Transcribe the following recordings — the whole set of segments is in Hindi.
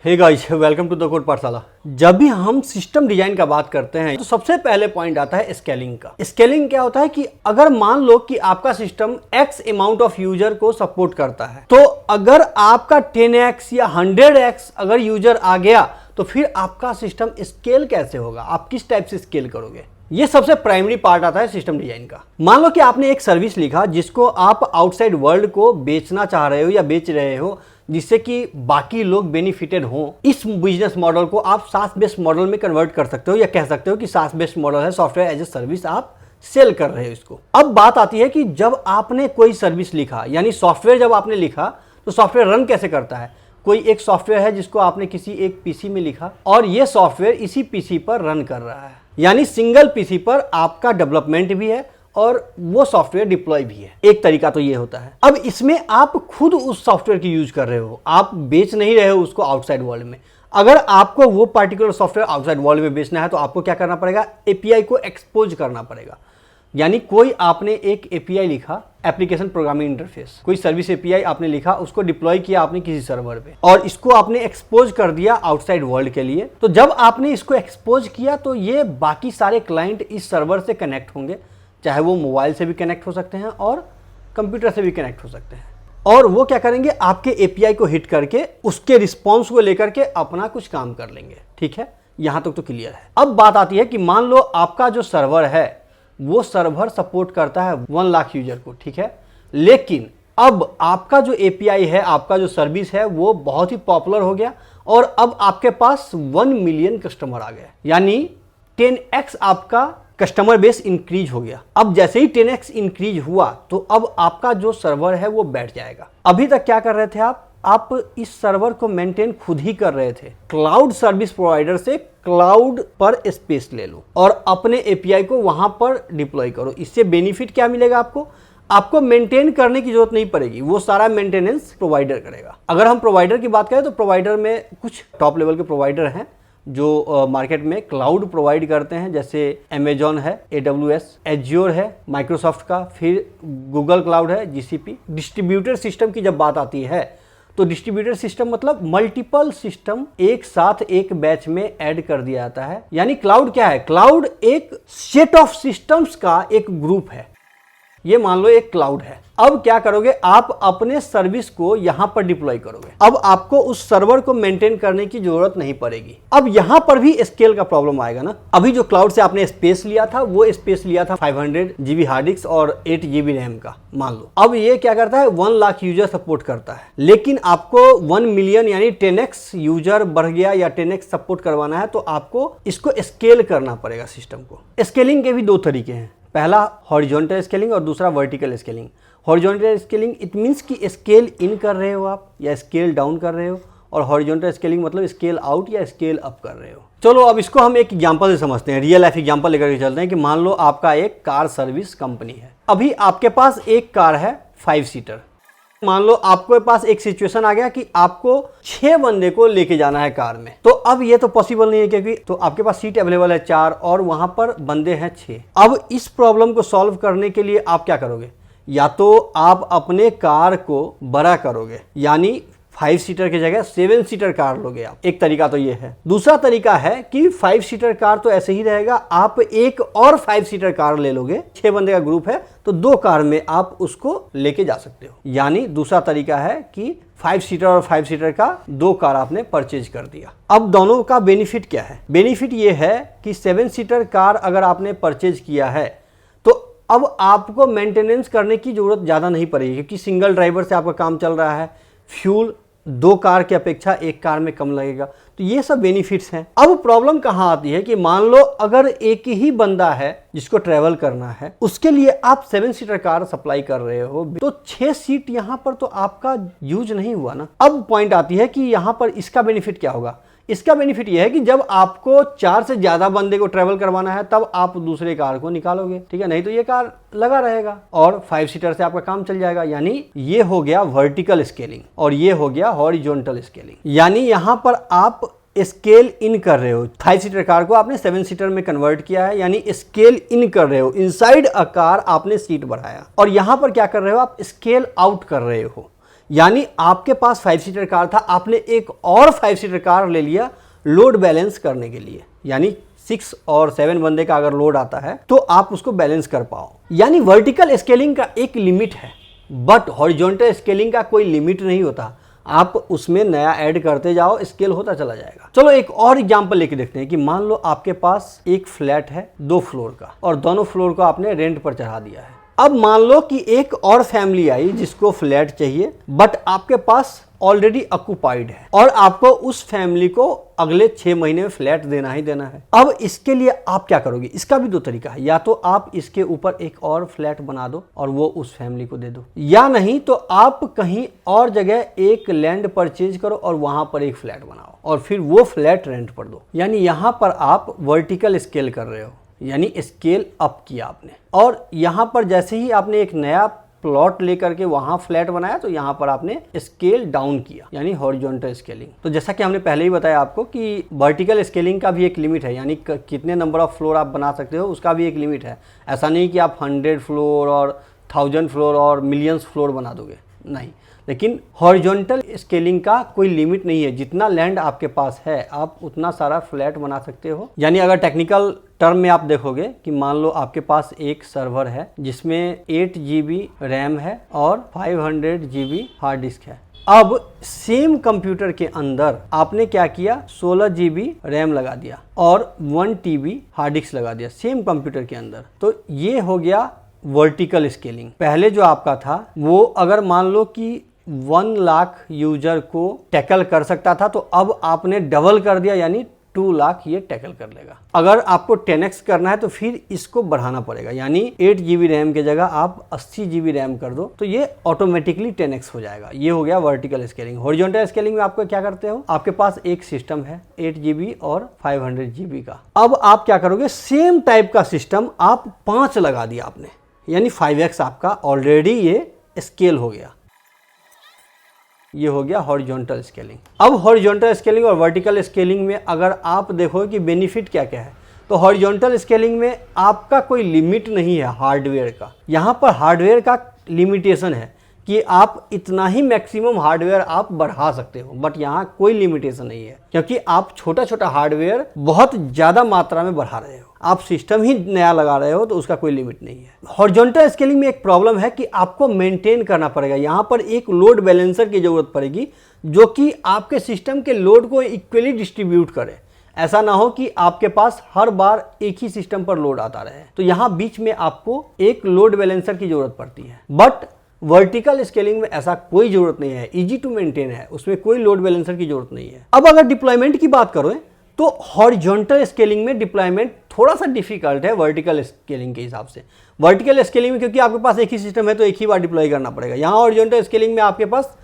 Hey guys, welcome to the Code Pathshala. जब भी हम सिस्टम डिजाइन का बात करते हैं तो सबसे पहले पॉइंट आता है स्केलिंग का। स्केलिंग क्या होता है कि अगर मान लो कि आपका system x amount of user को सपोर्ट करता है, तो अगर आपका 10x या 100x अगर यूजर आ गया तो फिर आपका सिस्टम स्केल कैसे होगा, आप किस टाइप से स्केल करोगे। ये सबसे प्राइमरी पार्ट आता है सिस्टम डिजाइन का। मान लो कि आपने एक सर्विस लिखा जिसको आप आउटसाइड वर्ल्ड को बेचना चाह रहे हो या बेच रहे हो, जिससे कि बाकी लोग बेनिफिटेड हों। इस बिजनेस मॉडल को आप सास बेस्ड मॉडल में कन्वर्ट कर सकते हो या कह सकते हो कि सास बेस्ड मॉडल है, सॉफ्टवेयर एज ए सर्विस आप सेल कर रहे हो इसको। अब बात आती है कि जब आपने कोई सर्विस लिखा, यानी सॉफ्टवेयर जब आपने लिखा तो सॉफ्टवेयर रन कैसे करता है। कोई एक सॉफ्टवेयर है जिसको आपने किसी एक पीसी में लिखा और ये सॉफ्टवेयर इसी पीसी पर रन कर रहा है, यानी सिंगल पीसी पर आपका डेवलपमेंट भी है और वो सॉफ्टवेयर डिप्लॉय भी है। एक तरीका तो ये होता है। अब इसमें आप खुद उस सॉफ्टवेयर की यूज कर रहे हो, आप बेच नहीं रहे हो उसको आउटसाइड वर्ल्ड में। अगर आपको वो पार्टिकुलर सॉफ्टवेयर आउटसाइड वर्ल्ड में बेचना है तो आपको क्या करना पड़ेगा, एपीआई को एक्सपोज करना पड़ेगा। यानी कोई आपने एक एपीआई लिखा, एप्लीकेशन प्रोग्रामिंग इंटरफेस, कोई सर्विस एपीआई आपने लिखा, उसको डिप्लॉय किया आपने किसी सर्वर पे और इसको आपने एक्सपोज कर दिया आउटसाइड वर्ल्ड के लिए। तो जब आपने इसको एक्सपोज किया तो ये बाकी सारे क्लाइंट इस सर्वर से कनेक्ट होंगे, चाहे वो मोबाइल से भी कनेक्ट हो सकते हैं और कंप्यूटर से भी कनेक्ट हो सकते हैं। और वो क्या करेंगे, आपके एपीआई को हिट करके उसके रिस्पॉन्स को लेकर के अपना कुछ काम कर लेंगे। ठीक है, यहां तक तो क्लियर है। अब बात आती है कि मान लो आपका जो सर्वर है वो सर्वर सपोर्ट करता है 1 लाख यूजर को, ठीक है, लेकिन अब आपका जो एपीआई है, आपका जो सर्विस है वो बहुत ही पॉपुलर हो गया और अब आपके पास 1 मिलियन कस्टमर आ गए, यानी 10x आपका कस्टमर बेस इंक्रीज हो गया। अब जैसे ही 10x इंक्रीज हुआ तो अब आपका जो सर्वर है वो बैठ जाएगा। अभी तक क्या कर रहे थे आप इस सर्वर को मेंटेन खुद ही कर रहे थे। क्लाउड सर्विस प्रोवाइडर से क्लाउड पर स्पेस ले लो और अपने एपीआई को वहां पर डिप्लॉय करो। इससे बेनिफिट क्या मिलेगा आपको मेंटेन करने की जरूरत नहीं पड़ेगी, वो सारा मेंटेनेंस प्रोवाइडर करेगा। अगर हम प्रोवाइडर की बात करें तो प्रोवाइडर में कुछ टॉप लेवल के प्रोवाइडर हैं जो मार्केट में क्लाउड प्रोवाइड करते हैं, जैसे अमेजॉन है, AWS, एज्योर है माइक्रोसॉफ्ट का, फिर गूगल क्लाउड है, GCP। डिस्ट्रीब्यूटेड सिस्टम की जब बात आती है तो डिस्ट्रीब्यूटेड सिस्टम मतलब मल्टीपल सिस्टम एक साथ एक बैच में ऐड कर दिया जाता है। यानी क्लाउड क्या है, क्लाउड एक सेट ऑफ सिस्टम्स का एक ग्रुप है। ये मान लो एक क्लाउड है। अब क्या करोगे, आप अपने सर्विस को यहां पर डिप्लॉय करोगे। अब आपको उस सर्वर को मेंटेन करने की जरूरत नहीं पड़ेगी। अब यहां पर भी स्केल का प्रॉब्लम आएगा ना। अभी जो क्लाउड से आपने स्पेस लिया था वो स्पेस लिया था 500 GB हार्ड डिस्क और 8 GB रैम का, मान लो। अब ये क्या करता है, 1 लाख यूजर सपोर्ट करता है, लेकिन आपको 1 मिलियन यानी 10x यूजर बढ़ गया या 10x सपोर्ट करवाना है तो आपको इसको स्केल करना पड़ेगा सिस्टम को। स्केलिंग के भी 2 तरीके हैं, पहला हॉरिजॉन्टल स्केलिंग और दूसरा vertical scaling. Horizontal scaling it means कि स्केल इन कर रहे हो आप या स्केल डाउन कर रहे हो, और हॉरिजॉन्टल स्केलिंग मतलब स्केल आउट या स्केल अप कर रहे हो। चलो अब इसको हम एक एग्जांपल से समझते हैं, रियल लाइफ एग्जांपल लेकर के चलते हैं कि मान लो आपका एक कार सर्विस कंपनी है। अभी आपके पास एक कार है 5 सीटर। मान लो आपके पास एक सिचुएशन आ गया कि आपको 6 बंदे को लेके जाना है कार में। तो अब ये तो पॉसिबल नहीं है क्योंकि तो आपके पास सीट अवेलेबल है 4 और वहां पर बंदे हैं 6। अब इस प्रॉब्लम को सॉल्व करने के लिए आप क्या करोगे, या तो आप अपने कार को बड़ा करोगे, यानी 5 सीटर की जगह 7 सीटर कार लोगे आप। एक तरीका तो ये है। दूसरा तरीका है कि 5 सीटर कार तो ऐसे ही रहेगा, आप एक और 5 सीटर कार ले लोगे। 6 बंदे का ग्रुप है तो 2 कार में आप उसको लेके जा सकते हो। यानी दूसरा तरीका है कि 5 सीटर और 5 सीटर का 2 कार आपने परचेज कर दिया। अब दोनों का बेनिफिट क्या है, बेनिफिट ये है कि 7 सीटर कार अगर आपने परचेज किया है तो अब आपको मेंटेनेंस करने की जरूरत ज़्यादा नहीं पड़ेगी, क्योंकि सिंगल ड्राइवर से आपका काम चल रहा है। फ्यूल 2 कार की अपेक्षा 1 कार में कम लगेगा। तो ये सब बेनिफिट्स हैं। अब प्रॉब्लम कहाँ आती है कि मान लो अगर एक ही बंदा है जिसको ट्रेवल करना है, उसके लिए आप 7 सीटर कार सप्लाई कर रहे हो, तो 6 सीट यहाँ पर तो आपका यूज नहीं हुआ ना। अब पॉइंट आती है कि यहाँ पर इसका बेनिफिट क्या होगा। इसका बेनिफिट यह है कि जब आपको 4 से ज्यादा बंदे को ट्रेवल करवाना है तब आप दूसरे कार को निकालोगे, ठीक है, नहीं तो ये कार लगा रहेगा और 5 सीटर से आपका काम चल जाएगा। यानी ये हो गया वर्टिकल स्केलिंग और ये हो गया हॉरिजॉन्टल स्केलिंग। यानी यहां पर आप स्केल इन कर रहे हो, 5 सीटर कार को आपने 7 सीटर में कन्वर्ट किया है, यानी स्केल इन कर रहे हो। इनसाइड अ कार आपने सीट बढ़ाया। और यहां पर क्या कर रहे हो, आप स्केल आउट कर रहे हो। यानी आपके पास 5 सीटर कार था, आपने एक और 5 सीटर कार ले लिया लोड बैलेंस करने के लिए, यानी 6 और 7 बंदे का अगर लोड आता है तो आप उसको बैलेंस कर पाओ। यानी वर्टिकल स्केलिंग का एक लिमिट है, बट हॉरिजॉन्टल स्केलिंग का कोई लिमिट नहीं होता। आप उसमें नया ऐड करते जाओ, स्केल होता चला जाएगा। चलो एक और एग्जांपल लेके देखते हैं कि मान लो आपके पास एक फ्लैट है 2 फ्लोर का और दोनों फ्लोर को आपने रेंट पर चढ़ा दिया है। अब मान लो कि एक और फैमिली आई जिसको फ्लैट चाहिए, बट आपके पास ऑलरेडी ऑक्यूपाइड है और आपको उस फैमिली को अगले 6 महीने में फ्लैट देना ही देना है। अब इसके लिए आप क्या करोगे? इसका भी 2 तरीका है, या तो आप इसके ऊपर एक और फ्लैट बना दो और वो उस फैमिली को दे दो, या नहीं तो आप कहीं और जगह एक लैंड परचेज करो और वहां पर एक फ्लैट बनाओ और फिर वो फ्लैट रेंट पर दो। यानी यहां पर आप वर्टिकल स्केल कर रहे हो, यानी स्केल अप किया आपने। और यहां पर जैसे ही आपने एक नया प्लॉट लेकर के वहां फ्लैट बनाया तो यहां पर आपने स्केल डाउन किया, यानी हॉरिजॉन्टल स्केलिंग। तो जैसा कि हमने पहले ही बताया आपको कि वर्टिकल स्केलिंग का भी एक लिमिट है, यानी कितने नंबर ऑफ फ्लोर आप बना सकते हो उसका भी एक लिमिट है। ऐसा नहीं कि आप 100 फ्लोर और 1000 फ्लोर और मिलियंस फ्लोर बना दोगे, नहीं। लेकिन हॉरिजॉन्टल स्केलिंग का कोई लिमिट नहीं है, जितना लैंड आपके पास है आप उतना सारा फ्लैट बना सकते हो। यानी अगर टेक्निकल टर्म में आप देखोगे कि मान लो आपके पास एक सर्वर है जिसमें 8 GB रैम है और 500 GB हार्ड डिस्क है। अब सेम कंप्यूटर के अंदर आपने क्या किया, 16 GB रैम लगा दिया और 1 TB हार्ड डिस्क लगा दिया सेम कंप्यूटर के अंदर। तो ये हो गया वर्टिकल स्केलिंग। पहले जो आपका था वो अगर मान लो कि 1 लाख यूजर को टैकल कर सकता था, तो अब आपने डबल कर दिया, यानी 2 लाख ये टैकल कर लेगा। अगर आपको 10x करना है तो फिर इसको बढ़ाना पड़ेगा, यानी 8 GB रैम की जगह आप 80 GB रैम कर दो तो ये ऑटोमेटिकली 10x हो जाएगा। ये हो गया वर्टिकल स्केलिंग। हॉरिजॉन्टल स्केलिंग में आपको क्या करते हो, आपके पास एक सिस्टम है 8 GB और 500 GB का। अब आप क्या करोगे, सेम टाइप का सिस्टम आप 5 लगा दिया आपने, यानी 5x आपका ऑलरेडी ये स्केल हो गया। ये हो गया हॉरिजॉन्टल स्केलिंग। अब हॉरिजॉन्टल स्केलिंग और वर्टिकल स्केलिंग में अगर आप देखो कि बेनिफिट क्या क्या है, तो हॉरिजॉन्टल स्केलिंग में आपका कोई लिमिट नहीं है हार्डवेयर का। यहाँ पर हार्डवेयर का लिमिटेशन है कि आप इतना ही मैक्सिमम हार्डवेयर आप बढ़ा सकते हो, बट यहाँ कोई लिमिटेशन नहीं है क्योंकि आप छोटा छोटा हार्डवेयर बहुत ज़्यादा मात्रा में बढ़ा रहे हो। आप सिस्टम ही नया लगा रहे हो तो उसका कोई लिमिट नहीं है। हॉरिजॉन्टल स्केलिंग में एक प्रॉब्लम है कि आपको मेंटेन करना पड़ेगा। यहाँ पर एक लोड बैलेंसर की जरूरत पड़ेगी जो कि आपके सिस्टम के लोड को इक्वली डिस्ट्रीब्यूट करे। ऐसा ना हो कि आपके पास हर बार एक ही सिस्टम पर लोड आता रहे, तो यहाँ बीच में आपको एक लोड बैलेंसर की जरूरत पड़ती है। बट वर्टिकल स्केलिंग में ऐसा कोई जरूरत नहीं है, इजी टू मेंटेन है, उसमें कोई लोड बैलेंसर की जरूरत नहीं है। अब अगर डिप्लॉयमेंट की बात करो तो हॉरिजॉन्टल स्केलिंग में डिप्लॉयमेंट थोड़ा सा डिफिकल्ट है वर्टिकल स्केलिंग के हिसाब से। वर्टिकल स्केलिंग में क्योंकि आपके पास एक ही सिस्टम है तो एक ही बार डिप्लॉय करना पड़ेगा। यहाँ हॉरिजॉन्टल स्केलिंग में आपके पास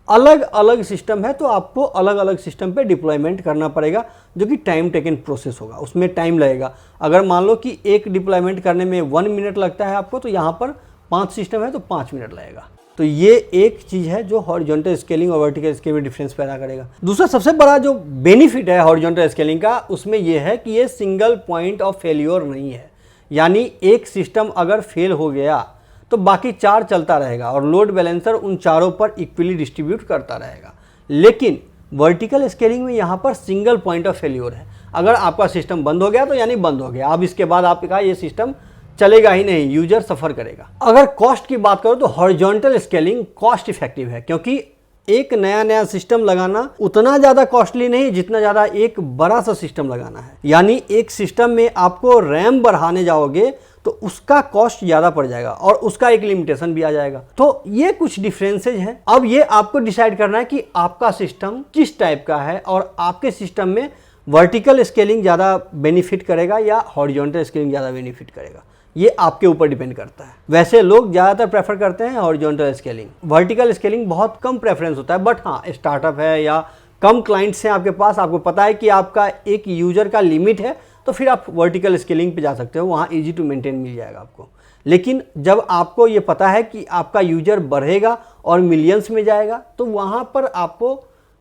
अलग अलग सिस्टम है तो आपको अलग अलग सिस्टम पे डिप्लॉयमेंट करना पड़ेगा, जो कि टाइम टेकन प्रोसेस होगा, उसमें टाइम लगेगा। अगर मान लो कि एक डिप्लॉयमेंट करने में 1 मिनट लगता है आपको, तो यहाँ पर 5 सिस्टम है तो 5 मिनट लगेगा। तो ये एक चीज़ है जो हॉरिजॉन्टल स्केलिंग और वर्टिकल स्केलिंग में डिफरेंस पैदा करेगा। दूसरा सबसे बड़ा जो बेनिफिट है हॉरिजॉन्टल स्केलिंग का, उसमें यह है कि ये सिंगल पॉइंट ऑफ फेल्योर नहीं है। यानी एक सिस्टम अगर फेल हो गया तो बाकी 4 चलता रहेगा और लोड बैलेंसर उन चारों पर इक्वली डिस्ट्रीब्यूट करता रहेगा। लेकिन वर्टिकल स्केलिंग में यहाँ पर सिंगल पॉइंट ऑफ फेल्योर है। अगर आपका सिस्टम बंद हो गया तो यानी बंद हो गया, अब इसके बाद आपका ये सिस्टम चलेगा ही नहीं, यूजर सफर करेगा। अगर कॉस्ट की बात करो तो हॉरिजॉन्टल स्केलिंग कॉस्ट इफेक्टिव है, क्योंकि एक नया सिस्टम लगाना उतना ज़्यादा कॉस्टली नहीं जितना ज़्यादा एक बड़ा सा सिस्टम लगाना है। यानी एक सिस्टम में आपको रैम बढ़ाने जाओगे तो उसका कॉस्ट ज़्यादा पड़ जाएगा और उसका एक लिमिटेशन भी आ जाएगा। तो ये कुछ डिफरेंसेज हैं। अब ये आपको डिसाइड करना है कि आपका सिस्टम किस टाइप का है और आपके सिस्टम में वर्टिकल स्केलिंग ज़्यादा बेनिफिट करेगा या हॉरिजॉन्टल स्केलिंग ज़्यादा बेनिफिट करेगा। ये आपके ऊपर डिपेंड करता है। वैसे लोग ज़्यादातर प्रेफर करते हैं हॉरिजॉन्टल स्केलिंग। वर्टिकल स्केलिंग बहुत कम प्रेफरेंस होता है, बट हाँ स्टार्टअप है या कम क्लाइंट्स हैं आपके पास, आपको पता है कि आपका एक यूजर का लिमिट है, तो फिर आप वर्टिकल स्केलिंग पे जा सकते हो, वहाँ इजी टू मेंटेन मिल जाएगा आपको। लेकिन जब आपको ये पता है कि आपका यूजर बढ़ेगा और मिलियंस में जाएगा, तो वहाँ पर आपको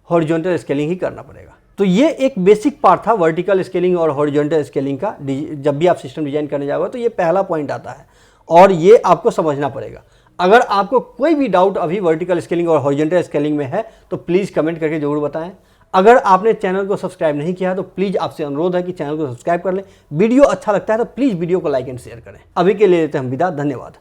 हॉरिजॉन्टल स्केलिंग ही करना पड़ेगा। तो ये एक बेसिक पार्ट था वर्टिकल स्केलिंग और हॉरिजॉन्टल स्केलिंग का। जब भी आप सिस्टम डिजाइन करने जाओगे तो ये पहला पॉइंट आता है और ये आपको समझना पड़ेगा। अगर आपको कोई भी डाउट अभी वर्टिकल स्केलिंग और हॉरिजॉन्टल स्केलिंग में है तो प्लीज़ कमेंट करके जरूर बताएं। अगर आपने चैनल को सब्सक्राइब नहीं किया है तो प्लीज़ आपसे अनुरोध है कि चैनल को सब्सक्राइब कर लें। वीडियो अच्छा लगता है तो प्लीज़ वीडियो को लाइक एंड शेयर करें। अभी के लिए लेते हैं हम विदा। धन्यवाद।